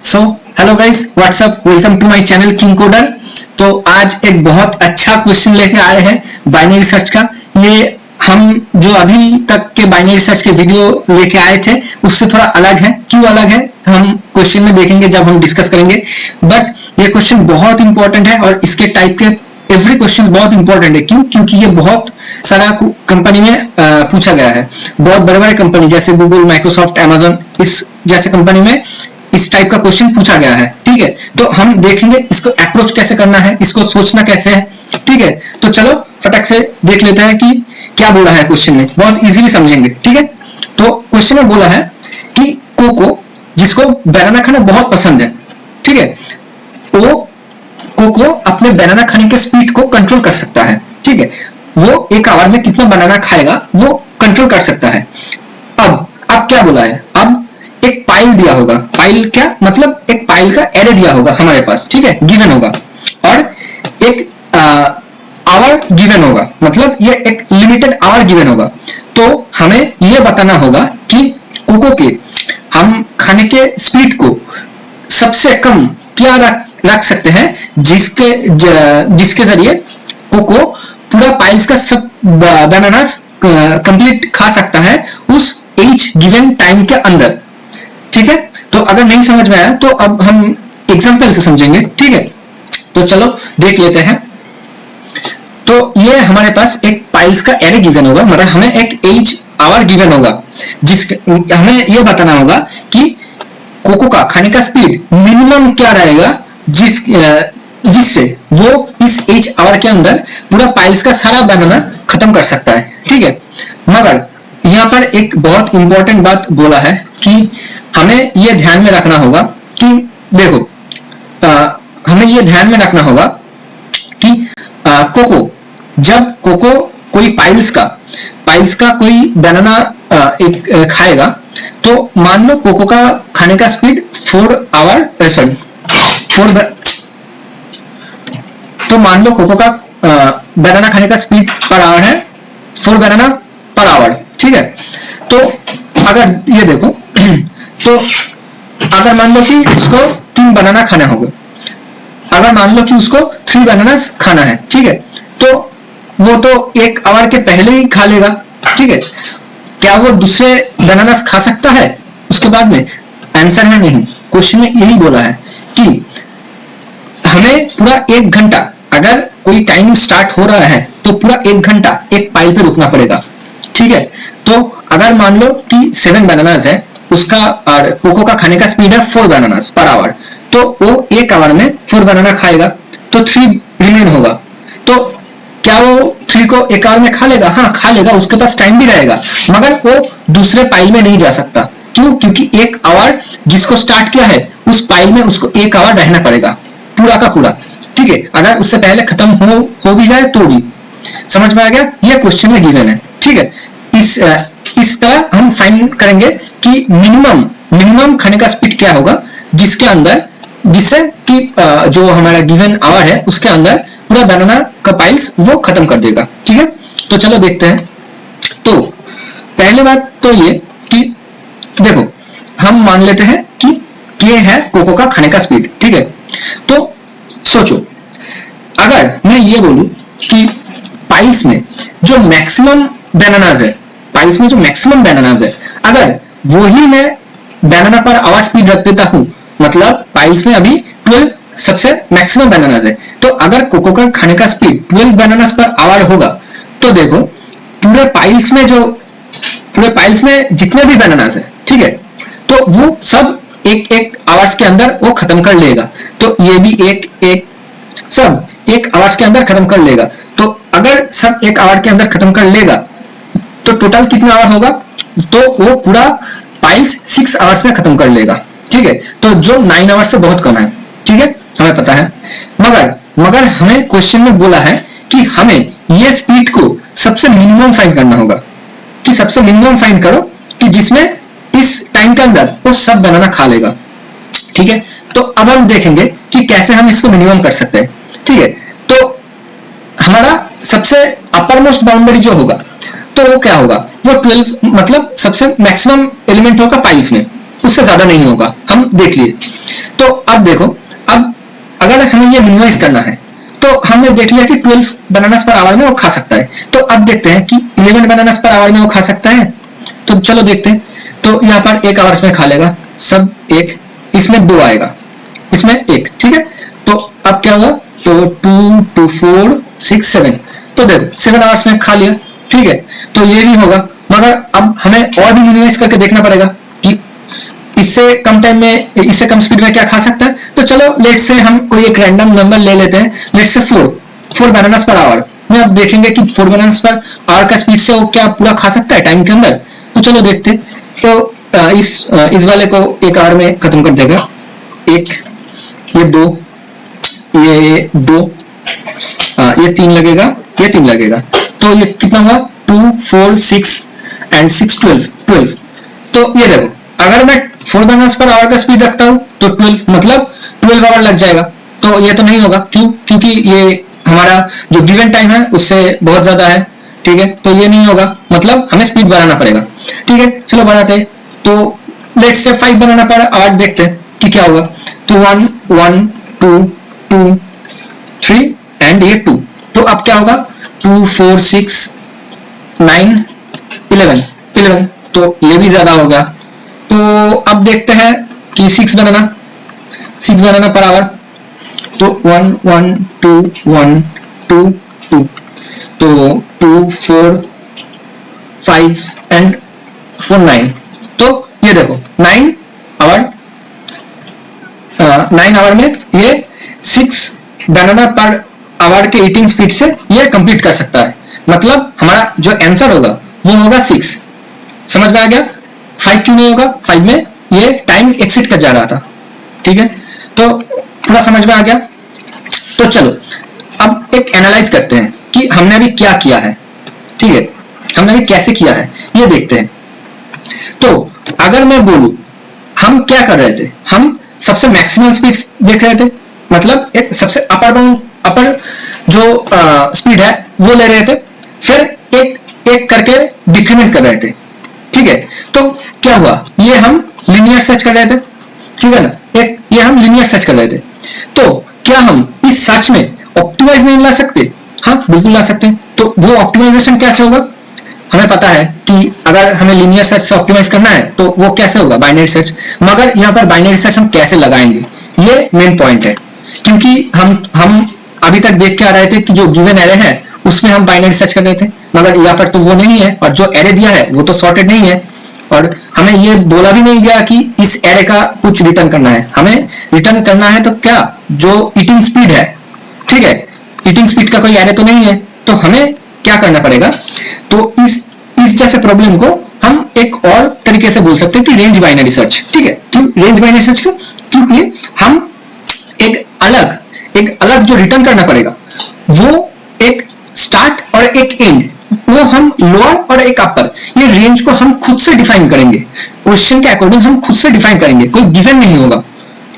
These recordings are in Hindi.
So hello guys, what's up, welcome to my channel King Coder. तो आज एक बहुत अच्छा क्वेश्चन लेके आए हैं बाइनरी सर्च का। ये हम जो अभी तक के बाइनरी सर्च के वीडियो लेके आए थे उससे थोड़ा अलग है। क्यों अलग है हम क्वेश्चन में देखेंगे जब हम डिस्कस करेंगे। बट ये क्वेश्चन बहुत इंपॉर्टेंट है और इसके टाइप के एवरी क्वेश्चन बहुत इंपॉर्टेंट है। क्यों? क्योंकि ये बहुत सारा कंपनी में पूछा गया है। बहुत बड़े बड़े कंपनी जैसे गूगल, माइक्रोसॉफ्ट, अमेजन, इस जैसे कंपनी में इस टाइप का क्वेश्चन पूछा गया है। ठीक है, तो हम देखेंगे इसको अप्रोच कैसे करना है, इसको सोचना कैसे है। ठीक है, तो चलो फटक से देख लेते हैं कि क्या बोला है क्वेश्चन में। बहुत इजीली समझेंगे। ठीक है, तो क्वेश्चन में बोला है कि कोको, जिसको बनाना खाना बहुत पसंद है, ठीक है, वो कोको अपने बनाना खाने के स्पीड को कंट्रोल कर सकता है। ठीक है, वो एक आवर में कितना बनाना खाएगा वो कंट्रोल कर सकता है। अब क्या बोला है? अब एक पाइल दिया होगा। पाइल क्या मतलब? एक पाइल का एरे दिया होगा हमारे पास। ठीक है, गिवन होगा, और एक आवर गिवन होगा, मतलब ये एक लिमिटेड आवर गिवन होगा। तो हमें यह बताना होगा कि कोको के हम खाने के स्पीड को सबसे कम क्या रख सकते हैं जिसके जरिए कोको पूरा पाइल्स का सब बनानास कंप्लीट खा सकता है उस एज गिवन टाइम के अंदर। ठीक है, तो अगर नहीं समझ में आया तो अब हम एग्जांपल से समझेंगे। ठीक है, तो चलो देख लेते हैं। तो ये हमारे पास एक पाइल्स का एरे गिवन होगा, मतलब हमें एक एज आवर गिवन होगा, हमें यह बताना होगा कि कोको का खाने का स्पीड मिनिमम क्या रहेगा जिससे वो इस एज आवर के अंदर पूरा पाइल्स का सारा बनाना खत्म कर सकता है। ठीक है, मगर यहाँ पर एक बहुत इंपॉर्टेंट बात बोला है कि हमें यह ध्यान में रखना होगा कि देखो, हमें यह ध्यान में रखना होगा कि कोको, जब कोको कोई पाइल्स का कोई बनाना खाएगा, तो मान लो कोको का खाने का स्पीड 4 आवर, तो मान लो कोको का बनाना खाने का स्पीड पर आवर है 4 बनाना पर आवर। ठीक है, तो अगर ये देखो, तो अगर मान लो कि उसको 3 बनाना खाना होगा, अगर मान लो कि उसको 3 बनानास खाना है, ठीक है, तो वो तो 1 आवर के पहले ही खा लेगा। ठीक है, क्या वो दूसरे बनानास खा सकता है उसके बाद में? आंसर है नहीं। क्वेश्चन में यही बोला है कि हमें पूरा 1 घंटा, अगर कोई टाइम स्टार्ट हो रहा है तो पूरा 1 घंटा एक पाइल पे रुकना पड़ेगा। ठीक है, तो अगर मान लो कि 7 बनानास है उसका, और कोको का खाने का स्पीड है 4 बनानास पर आवर, तो वो 1 आवर में 4 बनाना खाएगा, तो 3 रिमेन होगा। तो क्या वो 3 को 1 आवर में खा लेगा? हाँ, खा लेगा, उसके पास टाइम भी रहेगा, मगर वो दूसरे पाइल में नहीं जा सकता। क्यों? क्योंकि 1 आवर जिसको स्टार्ट किया है उस पाइल में उसको 1 आवर रहना पड़ेगा पूरा का पूरा। ठीक है, अगर उससे पहले खत्म हो भी जाए तो भी। समझ में आ गया? यह क्वेश्चन में गिवन है। ठीक है, इस तरह हम फाइंड करेंगे कि मिनिमम खाने का स्पीड क्या होगा जिससे कि जो हमारा गिवन आवर है उसके अंदर पूरा बनाना का पाइल्स वो खत्म कर देगा। ठीक है, तो चलो देखते हैं। तो पहले बात तो ये कि देखो, हम मान लेते हैं कि ये है कोको का खाने का स्पीड। ठीक है, तो सोचो, अगर मैं ये बोलूं कि पाइल्स में जो मैक्सिमम बनानास है, पाइल्स में जो मैक्सिमम बनानास है, अगर वही मैं बनाना पर आवर स्पीड रख देता हूं, मतलब पाइल्स में अभी 12 सबसे मैक्सिमम बनानास है, तो अगर कोको का खाने का स्पीड 12 बनानास पर आवर होगा, तो देखो पूरे पाइल्स में जितने भी बनानास है, ठीक है, तो वो सब एक आवर्स के अंदर वो खत्म कर लेगा। तो ये भी सब 1 आवर्स के अंदर खत्म कर लेगा। तो अगर सब 1 आवर के अंदर खत्म कर लेगा तो टोटल कितना आवर होगा? तो वो पूरा पाइल्स 6 आवर्स में खत्म कर लेगा। ठीक है, तो जो 9 आवर्स से बहुत कम है। ठीक है, हमें पता है, मगर हमें क्वेश्चन में बोला है कि हमें ये स्पीड को सबसे मिनिमम फाइंड करना होगा, कि सबसे मिनिमम फाइंड करो कि जिसमें इस टाइम के अंदर वो सब बनाना खा लेगा। ठीक है, तो अब हम देखेंगे कि कैसे हम इसको मिनिमम कर सकते हैं। ठीक है, तो हमारा सबसे अपर मोस्ट बाउंड्री जो होगा तो वो क्या होगा? वो 12, मतलब सबसे मैक्सिमम एलिमेंट होगा पाइल्स में, उससे ज्यादा नहीं होगा। हम देख लिए तो अब देखो, अब अगर हमें ये मिनिमाइज करना है तो हमने देख लिया कि 12 बनानास पर आवर में वो खा सकता है। तो अब देखते हैं कि 11 बनानास पर आवर में वो खा सकता है। तो चलो देखते हैं। तो यहाँ पर 1 आवर्स में खा लेगा सब 1, इसमें 2 आएगा, इसमें 1, ठीक है। तो अब क्या होगा, तो 2 2 4 6 7, तो देखो 7 आवर्स में खा लिया, ठीक है। तो ये भी होगा, मगर अब हमें और भी मिनिमाइज करके देखना पड़ेगा कि इससे कम टाइम में, इससे कम स्पीड में क्या खा सकता है। तो चलो लेट से हम कोई एक रैंडम नंबर ले लेते हैं, लेट से 4 बनानास पर आवर में। अब देखेंगे कि 4 बनानास पर आवर का स्पीड से वो क्या पूरा खा सकता है टाइम के अंदर। तो चलो देखते हैं। तो इस वाले को 1 आवर में खत्म कर देगा, 1, ये 2, ये 2, ये 3 लगेगा, ये 3 लगेगा। तो ये कितना हुआ, 2 4 6 एंड 6 12। तो ये देखो, अगर मैं 4 बनानास पर आवर का स्पीड रखता हूं तो 12 मतलब 12 आवर लग जाएगा। तो ये तो नहीं होगा, क्यों, क्योंकि ये हमारा जो गिवन टाइम है उससे बहुत ज्यादा है, ठीक है। तो ये नहीं होगा, मतलब हमें स्पीड बढ़ाना पड़ेगा, ठीक है। चलो बढ़ाते हैं। तो लेट्स से 5 बनाना पड़ा आवर, देखते हैं कि क्या होगा। तो 1 1 2 2 3 एंड ये 2। तो अब क्या होगा, 2 4 6 9 11। तो ये भी ज्यादा होगा। तो अब देखते हैं कि 6 बनाना पर आवर। तो 1 1 2 1 2 2, तो 2 4 5 एंड 4 9। तो ये देखो 9 आवर में ये 6 बनाना पर आवर के ईटिंग स्पीड से ये कंप्लीट कर सकता है। मतलब हमारा जो आंसर होगा वो होगा 6। समझ में आ गया। 5 क्यों नहीं होगा, 5 में ये टाइम एक्सिट कर जा रहा था, ठीक है। तो पूरा समझ में आ गया। तो चलो अब एक एनालाइज करते हैं कि हमने अभी क्या किया है, ठीक है, हमने अभी कैसे किया है ये देखते हैं। तो अगर मैं बोलूं हम क्या कर रहे थे, हम सबसे मैक्सिमम स्पीड देख रहे थे, मतलब एक सबसे अपर जो स्पीड है वो ले रहे थे, फिर एक करके डिक्रीमेंट कर रहे थे, ठीक है। तो क्या हुआ, ये हम लीनियर सर्च कर रहे थे, ठीक है ना, ये हम लीनियर सर्च कर रहे थे। तो क्या हम इस सर्च में ऑप्टिमाइज नहीं ला सकते? हाँ बिल्कुल ला सकते हैं। तो वो ऑप्टिमाइजेशन कैसे होगा, हमें पता है कि अगर हमें लीनियर सर्च से ऑप्टिमाइज करना है तो वो कैसे होगा, बाइनरी सर्च। मगर यहाँ पर बाइनरी सर्च हम कैसे लगाएंगे, ये मेन पॉइंट है। क्योंकि हम अभी तक देख के आ रहे थे कि जो गिवन एरे है उसमें हम बाइनरी सर्च कर रहे थे, मगर यहाँ पर तो वो नहीं है, और जो एरे दिया है वो तो सॉर्टेड नहीं है, और हमें ये बोला भी नहीं गया कि इस एरे का कुछ रिटर्न करना है। हमें रिटर्न करना है तो क्या, जो ईटिंग स्पीड है, ठीक है, ईटिंग स्पीड का कोई एरे तो नहीं है। तो हमें क्या करना पड़ेगा, तो इस जैसे प्रॉब्लम को हम एक और तरीके से बोल सकते हैं कि रेंज बाइनरी सर्च, ठीक है। क्यों रेंज बाइनरी सर्च, क्योंकि हम एक अलग जो रिटर्न करना पड़ेगा वो एक स्टार्ट और एक एंड, वो हम लोअर और एक अपर, ये रेंज को हम खुद से डिफाइन करेंगे, क्वेश्चन के अकॉर्डिंग हम खुद से डिफाइन करेंगे, कोई गिवन नहीं होगा,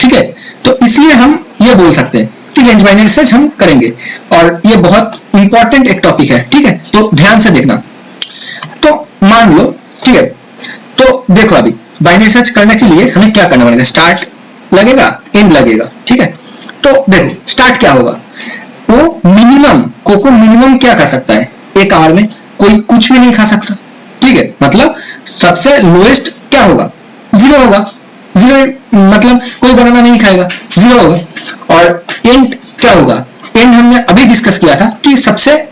ठीक है। तो इसलिए हम ये बोल सकते हैं कि रेंज बाइनरी सर्च हम करेंगे, और ये बहुत इंपॉर्टेंट एक टॉपिक है, ठीक है। तो ध्यान से देखना। तो मान लो, ठीक है, तो देखो अभी बाइनरी सर्च करने के लिए हमें क्या करना पड़ेगा, स्टार्ट लगेगा, एंड लगेगा, ठीक है। तो देखो स्टार्ट क्या होगा, वो मिनिमम क्या कर सकता है, 1 आवर में कोई कुछ भी नहीं खा सकता, ठीक है। मतलब सबसे लोएस्ट क्या होगा, 0 होगा, 0 मतलब कोई बनाना नहीं खाएगा, 0 होगा। और एंड क्या होगा, एंड हमने अभी डिस्कस किया था कि सबसे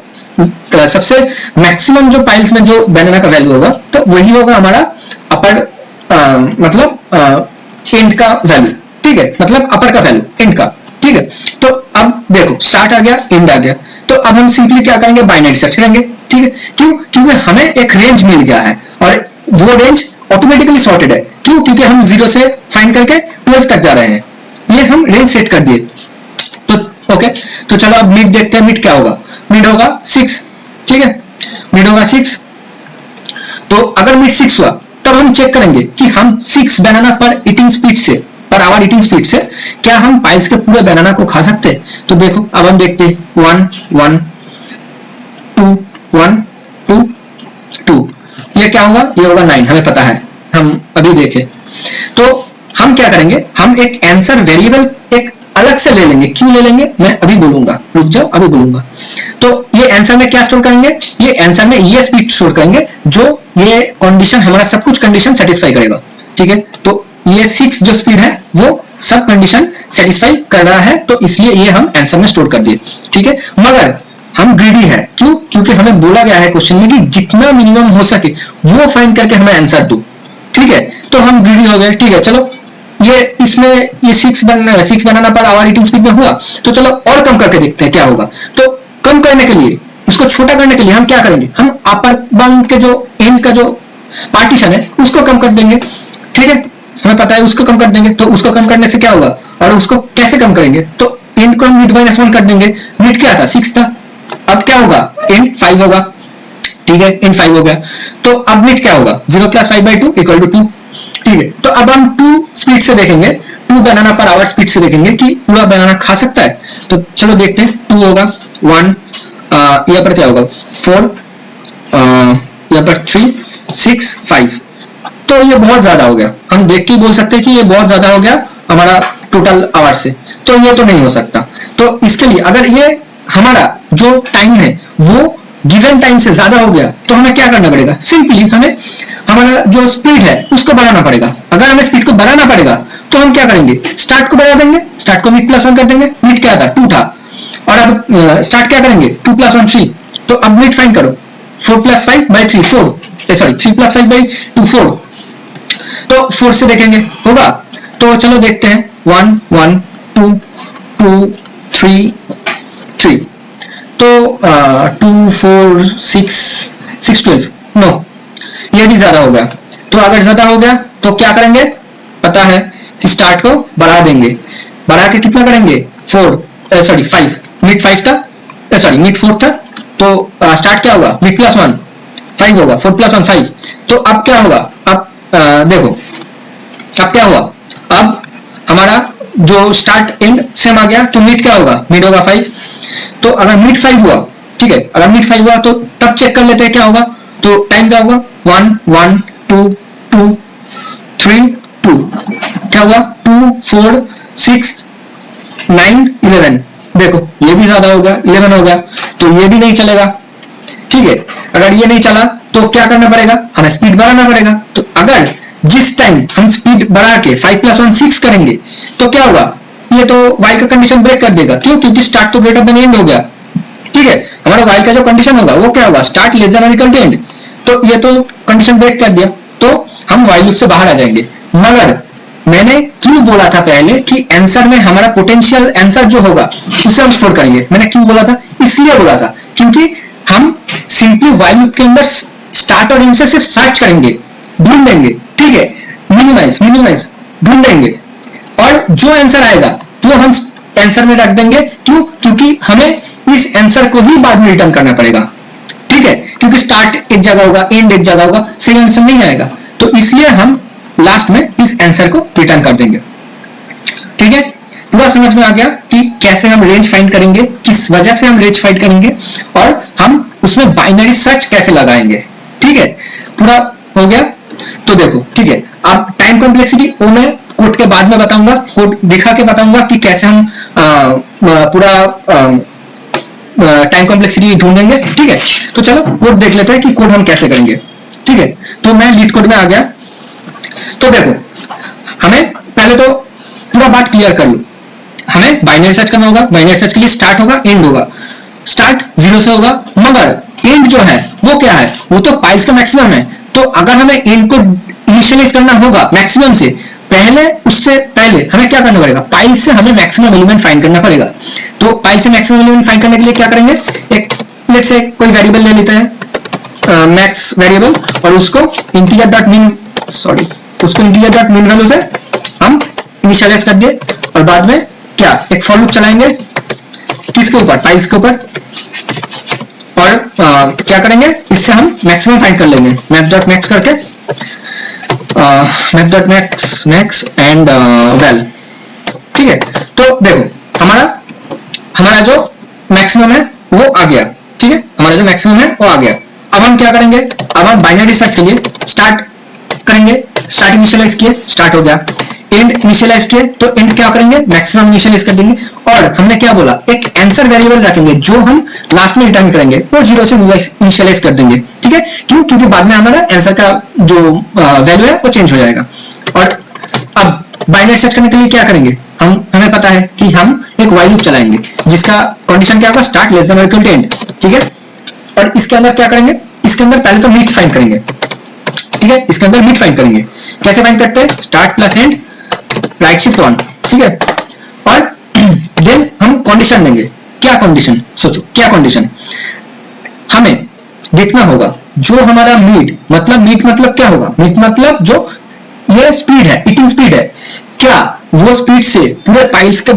मैक्सिमम जो पाइल्स में जो बनाना का वैल्यू होगा तो वही होगा हमारा अपर, मतलब एंड का वैल्यू, ठीक है, मतलब अपर का वैल्यू एंड का, ठीक है। तो अब देखो स्टार्ट आ गया, एंड आ गया, तो अब हम सिंपली क्या करेंगे, बाइनरी सर्च करेंगे, ठीक है। क्यों, क्योंकि हमें एक रेंज मिल गया है और वो रेंज ऑटोमेटिकली सॉर्टेड है। क्यों, क्योंकि हम 0 से फाइंड करके 12 तक जा रहे हैं, ये हम रेंज सेट कर दिए। तो ओके, तो चलो अब मिड देखते हैं, मिड क्या होगा, मिड होगा 6, ठीक है, मिड होगा 6। तो अगर मिड 6 हुआ तब हम चेक करेंगे कि हम 6 बनाना पर ईटिंग स्पीड से, पर आवर ईटिंग स्पीड से क्या हम पाइल्स के पूरे बनाना को खा सकते हैं। तो देखो अब हम देखते हैं 1 1 2 1 2 2, ये क्या होगा, ये होगा 9, हमें पता है, हम अभी देखें। तो हम क्या करेंगे, हम एक आंसर वेरिएबल एक अलग से ले लेंगे। क्यों ले लेंगे मैं अभी बोलूंगा, रुक जाओ अभी बोलूंगा। तो ये आंसर में क्या स्टोर करेंगे, ये आंसर में ये स्पीड स्टोर करेंगे जो ये कंडीशन हमारा सब कुछ कंडीशन सेटिस्फाई करेगा। ठीक है, तो ये 6 जो स्पीड है वो सब कंडीशन सेटिस्फाई कर रहा है, तो इसलिए ये हम आंसर में स्टोर कर दिए। ठीक है, मगर हम ग्रीडी है, क्यों, क्योंकि हमें बोला गया है क्वेश्चन में कि जितना मिनिमम हो सके वो फाइंड करके हमें आंसर दो। ठीक है, तो हम ग्रीडी हो गए। ठीक है, चलो ये इसमें ये 6 बनाना पर आवर ईटिंग स्पीड में हुआ, तो चलो और कम करके देखते हैं क्या होगा। तो कम करने के लिए, उसको छोटा करने के लिए हम क्या करेंगे, हम अपर बाउंड के जो एंड का जो पार्टीशन है उसको कम कर देंगे। ठीक है, हमें पता है उसको कम कर देंगे, तो उसको कम करने से क्या होगा, और उसको कैसे कम करेंगे, तो एंड को हम मिड -1 कर देंगे। मिड क्या था 6 था, अब क्या होगा एंड 5 होगा। ठीक है, एंड 5 हो गया, तो अब मिड क्या होगा 0 + 5/2 = 2। ठीक है, तो अब हम 2 स्पीड से देखेंगे, 2 बनाना पर आवर स्पीड से देखेंगे कि पूरा बनाना खा सकता है। तो चलो देखते हैं, 2 होगा 1, यहाँ पर क्या होगा 4, यहाँ पर 3, 6, 5। तो ये बहुत ज्यादा हो गया, हम देख के बोल सकते हैं कि ये बहुत ज्यादा हो गया हमारा टोटल आवर से, तो ये तो नहीं हो सकता। तो इसके लिए अगर ये हमारा जो टाइम है वो गिवन टाइम से ज्यादा हो गया, तो हमें क्या करना पड़ेगा, सिंपली हमें हमारा जो स्पीड है उसको बढ़ाना पड़ेगा। अगर हमें स्पीड को बढ़ाना पड़ेगा तो हम क्या करेंगे, स्टार्ट को बढ़ा देंगे, स्टार्ट को मिड +1 कर देंगे। मिड क्या था 2 था, और अब स्टार्ट क्या करेंगे 2 + 1 3, तो अब मिड फाइंड करो 4 + 5/3 4, सॉरी 3 + 5/2 4, तो 4 से देखेंगे होगा। तो चलो देखते हैं 1 1 2 2 3 3, तो 2 4 6 6 12, नो ये भी ज्यादा हो गया। तो अगर ज्यादा हो गया तो क्या करेंगे, पता है कि स्टार्ट को बढ़ा देंगे, बढ़ा के कितना करेंगे 5, मिड 5 था, सॉरी मिड 4 था, तो स्टार्ट क्या होगा मिड +1 5 होगा, 4 + 1 5। तो अब क्या होगा, अब देखो अब क्या हुआ, अब हमारा जो स्टार्ट एंड सेम आ गया, तो मिड क्या होगा, मिड होगा 5। तो अगर मिड 5 हुआ, ठीक है, अगर मिड 5 हुआ तो तब चेक कर लेते हैं क्या होगा। तो टाइम क्या होगा 1 1 2 2 3 2, क्या हुआ 2 4 6 9 11। देखो ये भी ज्यादा होगा, 11 होगा, तो ये भी नहीं चलेगा। ठीक है, अगर ये नहीं चला तो क्या करना पड़ेगा, हमें स्पीड बढ़ाना पड़ेगा। तो अगर जिस टाइम हम स्पीड बढ़ा के 5 + 1 6 करेंगे तो क्या होगा, ये तो y का कंडीशन ब्रेक कर देगा। क्यों, क्योंकि स्टार्ट तो ग्रेटर देन एंड हो गया। ठीक है, हमारा y का जो कंडीशन होगा वो क्या होगा, स्टार्ट लेस देन और इक्वल टू एंड, तो ये तो कंडीशन ब्रेक कर दिया, तो हम while लूप से बाहर आ जाएंगे। मगर मैंने क्यों बोला था पहले कि आंसर में हमारा पोटेंशियल आंसर जो होगा उसे हम स्टोर करेंगे, मैंने क्यों बोला था, इसलिए बोला था क्योंकि हम सिंपली while लूप के अंदर स्टार्ट और एंड से सिर्फ सर्च करेंगे, ढूंढेंगे। ठीक है, मिनिमाइज ढूंढेंगे, और जो आंसर आएगा वो हम आंसर में रख देंगे। क्यों, क्योंकि हमें इस आंसर को ही बाद में रिटर्न करना पड़ेगा। ठीक है, क्योंकि स्टार्ट एक जगह होगा, एंड एक जगह होगा, सही आंसर नहीं आएगा, तो इसलिए हम लास्ट में इस आंसर को रिटर्न कर देंगे। ठीक है, पूरा समझ में आ गया कि कैसे हम रेंज फाइंड करेंगे, किस वजह से हम रेंज फाइंड करेंगे, और हम उसमें बाइनरी सर्च कैसे लगाएंगे। ठीक है, पूरा हो गया। तो देखो, ठीक है, अब टाइम कॉम्प्लेक्सिटी वो मैं कोड के बाद में बताऊंगा, कोड दिखा के बताऊंगा कि कैसे हम पूरा टाइम कॉम्प्लेक्सिटी ढूंढेंगे। ठीक है, तो चलो कोड देख लेते हैं कि कोड हम कैसे करेंगे। ठीक है, तो मैं लीड कोड में आ गया। तो देखो, हमें पहले तो पूरा बात क्लियर कर लो, हमें बाइनरी सर्च करना होगा। बाइनरी सर्च के लिए स्टार्ट होगा, एंड होगा। स्टार्ट 0 से होगा, मगर एंड जो है वो क्या है, वो तो पाइल्स का मैक्सिमम है। तो अगर हमें एंड को इनिशियलाइज करना होगा मैक्सिमम से पहले, उससे पहले हमें क्या करना पड़ेगा, पाइल से हमें मैक्सिमम एलिमेंट फाइंड करना पड़ेगा। तो पाइल से मैक्सिमम एलिमेंट फाइंड करने के लिए क्या करेंगे, एक लेट्स से कोई वेरिएबल ले लेते हैं, मैक्स वेरिएबल, और उसको इंटीजर डॉट मिन वैल्यू से हम इनिशियलाइज कर दिए, और बाद में क्या एक फॉर लूप चलाएंगे किसके ऊपर, पाइल्स के ऊपर, और क्या करेंगे, इससे हम मैक्सिमम फाइंड कर लेंगे। मैक्स करके मैक्स एंड वेल। ठीक है, तो देखो हमारा जो मैक्सिमम है वो आ गया। ठीक है, हमारा जो मैक्सिमम है वो आ गया। अब हम क्या करेंगे, अब हम बाइनरी सर्च के लिए स्टार्ट करेंगे, स्टार्ट इनिशियलाइज किए, स्टार्ट हो गया। एंड इनिशियलाइज किए तो एंड क्या करेंगे, मैक्सिमम इनिशियलाइज कर देंगे। और हमने क्या बोला, एक आंसर वेरिएबल रखेंगे जो हम लास्ट में रिटर्न करेंगे, वो 0 से इनिशियलाइज कर देंगे। ठीक है, क्यों, क्योंकि बाद में हमारा आंसर का जो वैल्यू है वो चेंज हो जाएगा। और अब बाइनरी सर्च करने के लिए क्या करेंगे, हमें पता है कि हम एक व्हाइल लूप चलाएंगे जिसका कंडीशन क्या होगा, स्टार्ट लेस देन और इक्वल टू एंड। ठीक है, और इसके अंदर क्या करेंगे, इसके अंदर पहले तो मीट फाइंड करेंगे। ठीक है, इसके अंदर मीट फाइंड करेंगे। कैसे फाइंड करते हैं, start plus and right shift 1। ठीक है, और देन हम कंडीशन देंगे। क्या कंडीशन, सोचो क्या कंडीशन, हमें देखना होगा जो हमारा मीट मतलब क्या होगा, मीट मतलब जो ये स्पीड है, ईटिंग स्पीड है, क्या वो स्पीड से पूरे पाइल्स का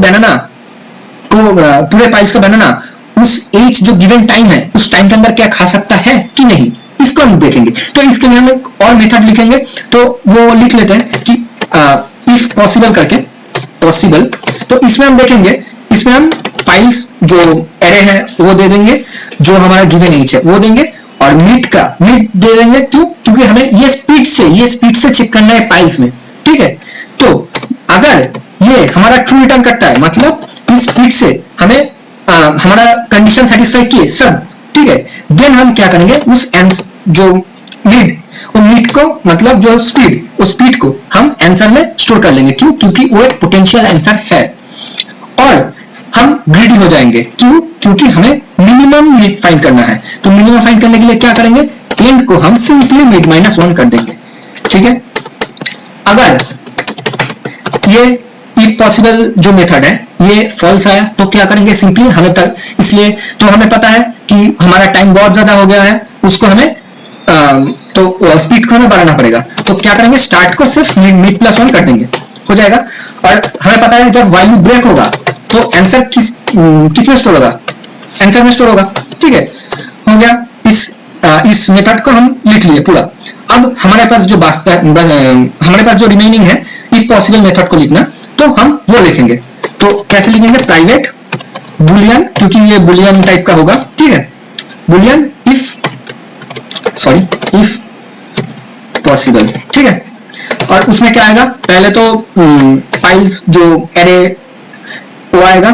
बनाना उस एज जो गिवन टाइम है उस टाइम के अंदर क्या खा सकता है कि नहीं, इसको हम देखेंगे। तो इसके लिए हम एक और मेथड लिखेंगे, तो वो लिख लेते हैं कि इफ पॉसिबल करके, पॉसिबल। तो इसमें हम देखेंगे, इसमें हम पाइल्स जो एरे है वो दे देंगे, जो हमारा गिवन एज है वो देंगे, और मीट दे देंगे। क्यों, क्योंकि हमें ये स्पीड से चेक करना है पाइल्स में। ठीक है, तो अगर ये हमारा ट्रू रिटर्न करता है, मतलब इस स्पीड से हमें हमारा कंडीशन सेटिस्फाई किए सब। ठीक है, देन हम क्या करेंगे, उस जो मीट को मतलब जो स्पीड, उस स्पीड को हम आंसर में स्टोर कर लेंगे। क्यों, क्योंकि वो एक पोटेंशियल आंसर है। और हम ग्रीडी हो जाएंगे, क्यों, क्योंकि हमें मिनिमम मीट फाइंड करना है। तो मिनिमम फाइंड करने के लिए क्या करेंगे, एंड को हम सिंपली मीट -1 कर देंगे। ठीक है, अगर ये इफ पॉसिबल जो मेथड है ये फॉल्स आया तो क्या करेंगे, सिंपली हमें इसलिए तो हमें पता है कि हमारा टाइम बहुत ज्यादा हो गया है, उसको हमें तो स्पीड को हमें बढ़ाना पड़ेगा। तो क्या करेंगे, स्टार्ट को सिर्फ मीट +1 कर देंगे, हो जाएगा। और हमें पता है जब व्हाइल लूप ब्रेक होगा तो आंसर किसमें स्टोर होगा, आंसर में स्टोर होगा। ठीक है, हो गया। इस मेथड को हम लिख लिए पूरा। अब हमारे पास जो रिमेनिंग है इफ पॉसिबल मेथड को लिखना, तो हम वो लिखेंगे। तो कैसे लिखेंगे, प्राइवेट बुलियन, क्योंकि ये बुलियन टाइप का होगा। ठीक है, बुलियन इफ पॉसिबल। ठीक है, और उसमें क्या आएगा, पहले तो फाइल्स जो एरे वो आएगा,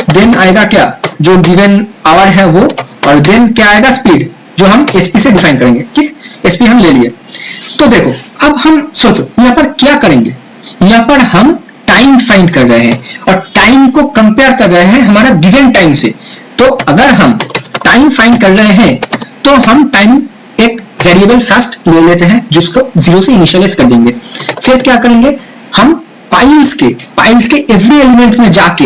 देन आएगा क्या, जो गिवन आवर है वो, और देन क्या आएगा, स्पीड, जो हम एसपी से डिफाइन करेंगे। ठीक, एसपी हम ले लिए। तो देखो अब हम सोचो यहाँ पर क्या करेंगे, यहाँ पर हम टाइम फाइंड कर रहे हैं और टाइम को कंपेयर कर रहे हैं हमारा गिवन टाइम से। तो अगर हम टाइम फाइंड कर रहे हैं तो हम टाइम एक वेरिएबल फर्स्ट ले लेते हैं जिसको 0 से इनिशियलाइज कर देंगे। फिर क्या करेंगे, हम पाइल्स के एवरी एलिमेंट में जाके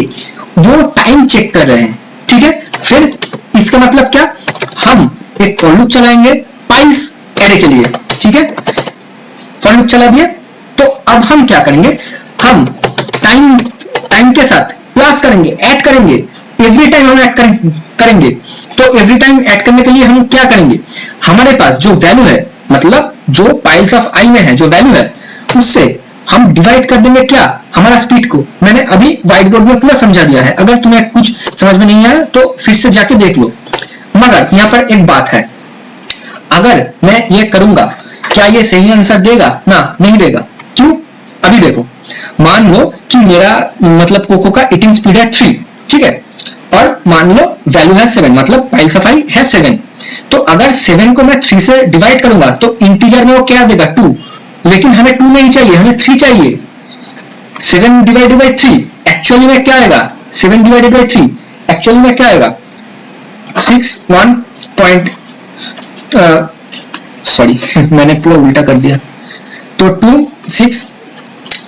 वो टाइम चेक कर रहे हैं। ठीक है, फिर इसका मतलब क्या, हम एक फॉर लूप चलाएंगे पाइल्स एरे के लिए। ठीक है, फॉर लूप चला दिए। तो अब हम क्या करेंगे, हम टाइम के साथ प्लस करेंगे, ऐड करेंगे, एवरी टाइम हम ऐड करेंगे। तो एवरी टाइम ऐड करने के लिए हम क्या करेंगे, हमारे पास जो वैल्यू है, मतलब जो पाइल्स ऑफ आई में है जो वैल्यू है, उससे हम डिवाइड कर देंगे क्या, हमारा स्पीड को। मैंने अभी व्हाइट बोर्ड में पूरा समझा दिया है, अगर तुम्हें कुछ समझ में नहीं आया तो फिर से जाके देख लो। मगर यहाँ पर एक बात है, अगर मैं ये करूंगा क्या ये सही आंसर देगा ना, नहीं देगा। क्यों, अभी देखो, मान लो कि मेरा मतलब कोको का ईटिंग स्पीड है 3। ठीक है, और मान लो वैल्यू है 7, मतलब पाइल्स ऑफ आई है 7। तो अगर 7 को मैं 3 से डिवाइड करूंगा तो इंटीजर में वो क्या देगा, 2। लेकिन हमें 2 नहीं चाहिए, हमें 3 चाहिए। 7 डिवाइडेड बाई 3 एक्चुअली में क्या आएगा, 7 डिवाइडेड बाई 3 एक्चुअली में क्या आएगा, 6 मैंने पूरा उल्टा कर दिया। तो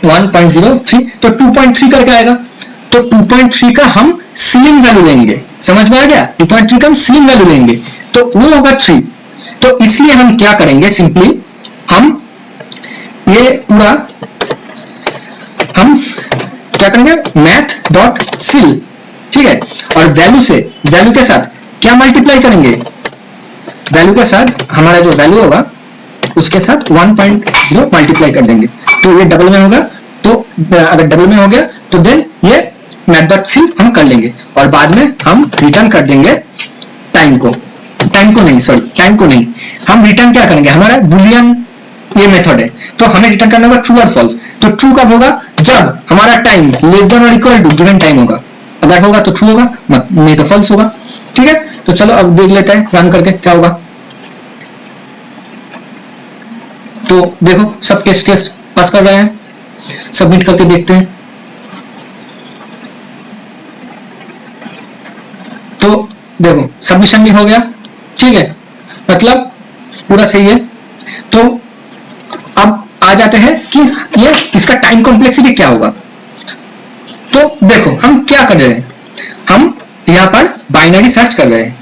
1.03, तो 2.3 करके आएगा। तो 2.3 का हम सीलिंग वैल्यू लेंगे, समझ में आ गया, 2.3 का हम सीलिंग वैल्यू लेंगे, तो वो होगा 3। तो इसलिए हम क्या करेंगे, सिंपली हम ये पूरा हम क्या करेंगे, math.sil। ठीक है, और वैल्यू के साथ क्या मल्टीप्लाई करेंगे, वैल्यू के साथ हमारा जो वैल्यू होगा उसके साथ 1.0 मल्टीप्लाई कर देंगे। तो ये डबल में होगा, तो अगर डबल में हो गया तो देन ये math.sil हम कर लेंगे, और बाद में हम रिटर्न कर देंगे टाइम को नहीं, हम रिटर्न क्या करेंगे, हमारा बुलियन ये मेथड है। तो हमें रिटर्न करना होगा ट्रू और फॉल्स। तो ट्रू कब होगा? जब हमारा टाइम लेस देन और इक्वल टू गिवन टाइम होगा। अगर होगा तो ट्रू होगा, नहीं तो फॉल्स होगा। ठीक है, तो चलो अब देख लेते हैं रन करके क्या होगा। तो देखो सब टेस्ट पास कर रहे हैं, सबमिट करके देखते हैं। तो देखो सबमिशन भी हो गया। ठीक है, मतलब पूरा सही है। तो अब आ जाते हैं कि ये इसका टाइम कॉम्प्लेक्सिटी क्या होगा। तो देखो हम क्या कर रहे हैं, हम यहाँ पर बाइनरी सर्च कर रहे हैं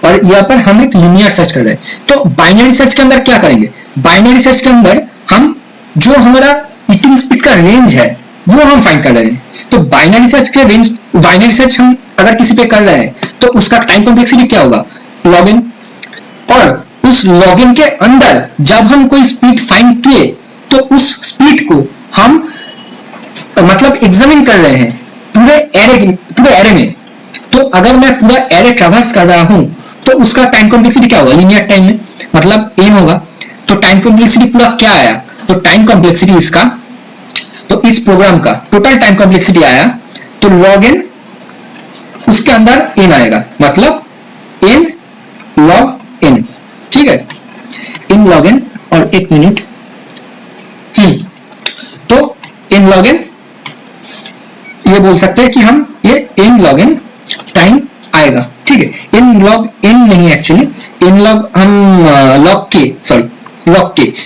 और यहाँ पर हम एक लीनियर सर्च कर रहे हैं। तो बाइनरी सर्च के अंदर क्या करेंगे, बाइनरी सर्च के अंदर हम जो हमारा ईटिंग स्पीड का रेंज है वो हम फाइंड कर रहे हैं। तो बाइनरी सर्च के रेंज, बाइनरी सर्च हम अगर किसी पे कर रहे हैं तो उसका टाइम कॉम्प्लेक्सिटी क्या होगा, लॉगिन। और उस लॉगिन के अंदर जब हम कोई स्पीड फाइंड किए तो उस स्पीड को हम मतलब एग्जामिन कर रहे हैं पूरे एरे में। तो अगर मैं पूरा एरे ट्रैवर्स कर रहा हूं तो उसका टाइम कॉम्प्लेक्सिटी क्या होगा, लीनियर टाइम में, मतलब n होगा। तो टाइम कॉम्प्लेक्सिटी पूरा क्या आया, तो टाइम कॉम्प्लेक्सिटी इसका, तो इस प्रोग्राम का टोटल टाइम कॉम्प्लेक्सिटी आया तो log n, उसके अंदर n आएगा, मतलब n log n। ठीक है, n log n। और एक मिनट, तो n log n ये बोल सकते हैं कि हम ये n log n टाइम आएगा। ठीक है, n log n नहीं, एक्चुअली n log हम log k,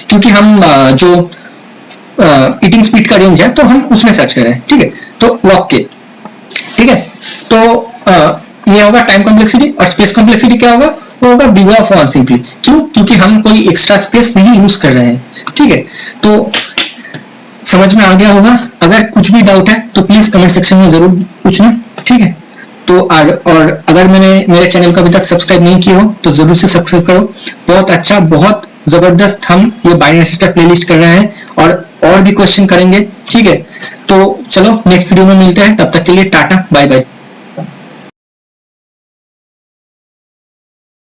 क्योंकि हम जो ईटिंग स्पीड का रेंज है तो हम उसमें सर्च कर रहे हैं। ठीक है, तो log k। ठीक है, तो ये होगा टाइम कॉम्प्लेक्सिटी। और स्पेस कॉम्प्लेक्सिटी क्या होगा, वो होगा बिग ऑफ 1 सिंपली। क्यों, क्योंकि हम कोई एक्स्ट्रा स्पेस नहीं यूज कर रहे हैं। ठीक है, तो समझ में आ गया होगा। अगर कुछ भी डाउट है तो प्लीज कमेंट सेक्शन में जरूर पूछना। ठीक है, तो और अगर मेरे चैनल को अभी तक सब्सक्राइब नहीं किया हो तो जरूर से सब्सक्राइब करो। बहुत अच्छा, बहुत जबरदस्त हम ये बाइनरी सिस्टम प्लेलिस्ट कर रहे हैं और भी क्वेश्चन करेंगे। ठीक है, तो चलो नेक्स्ट वीडियो में मिलते हैं, तब तक के लिए टाटा बाय बाय।